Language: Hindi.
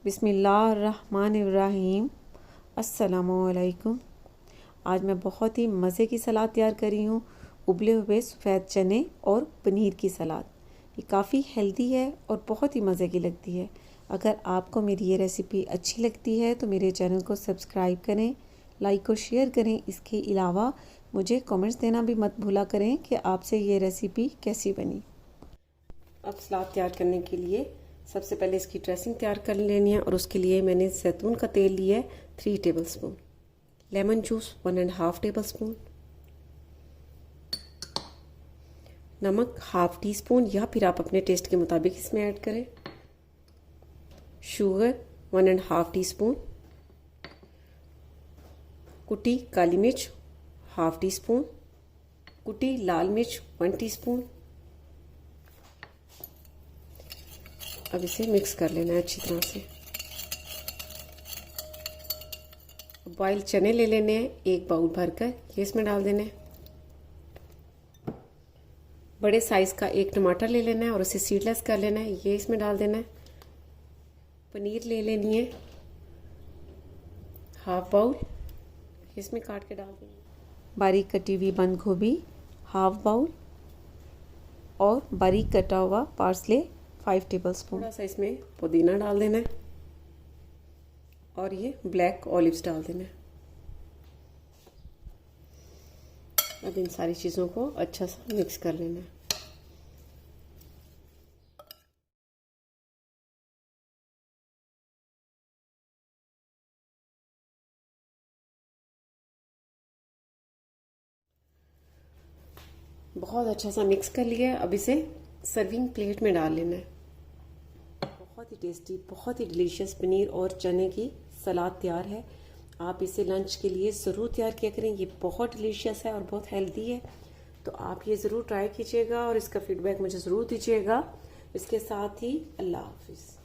बिस्मिल्लाहिर्रहमानिर्रहीम। अस्सलामुअलैकुम। आज मैं बहुत ही मज़े की सलाद तैयार कर रही हूँ। उबले हुए सफ़ेद चने और पनीर की सलाद। ये काफ़ी हेल्दी है और बहुत ही मज़े की लगती है। अगर आपको मेरी ये रेसिपी अच्छी लगती है तो मेरे चैनल को सब्सक्राइब करें, लाइक और शेयर करें। इसके अलावा मुझे कमेंट्स देना भी मत भूला करें कि आपसे ये रेसिपी कैसी बनी। अब सलाद तैयार करने के लिए सबसे पहले इसकी ड्रेसिंग तैयार कर लेनी है और उसके लिए मैंने जैतून का तेल लिया है 3 टेबलस्पून, लेमन जूस 1.5 टेबलस्पून, नमक 1/2 टीस्पून या फिर आप अपने टेस्ट के मुताबिक इसमें ऐड करें, शुगर 1.5 टीस्पून, कुटी काली मिर्च 1/2 टीस्पून, कुटी लाल मिर्च 1 टीस्पून। अब इसे मिक्स कर लेना है अच्छी तरह से। बॉइल्ड चने ले लेने हैं 1 बाउल भरकर, ये इसमें डाल देना है। बड़े साइज़ का 1 टमाटर ले लेना है और उसे सीडलेस कर लेना है, ये इसमें डाल देना है। पनीर ले लेनी है 1/2 बाउल, इसमें काट के डाल देना है। बारीक कटी हुई बंद गोभी 1/2 बाउल और बारीक कटा हुआ पार्सले 5 टेबलस्पून। थोड़ा सा इसमें पुदीना डाल देना है और ये ब्लैक ऑलिव्स डाल देना है। अब इन सारी चीज़ों को अच्छा सा मिक्स कर लेना है। बहुत अच्छा सा मिक्स कर लिया है। अब इसे सर्विंग प्लेट में डाल लेना है। बहुत ही टेस्टी, बहुत ही डिलीशियस पनीर और चने की सलाद तैयार है। आप इसे लंच के लिए ज़रूर तैयार किया करें। ये बहुत डिलीशियस है और बहुत हेल्दी है, तो आप ये ज़रूर ट्राई कीजिएगा और इसका फीडबैक मुझे ज़रूर दीजिएगा। इसके साथ ही अल्लाह हाफिज़।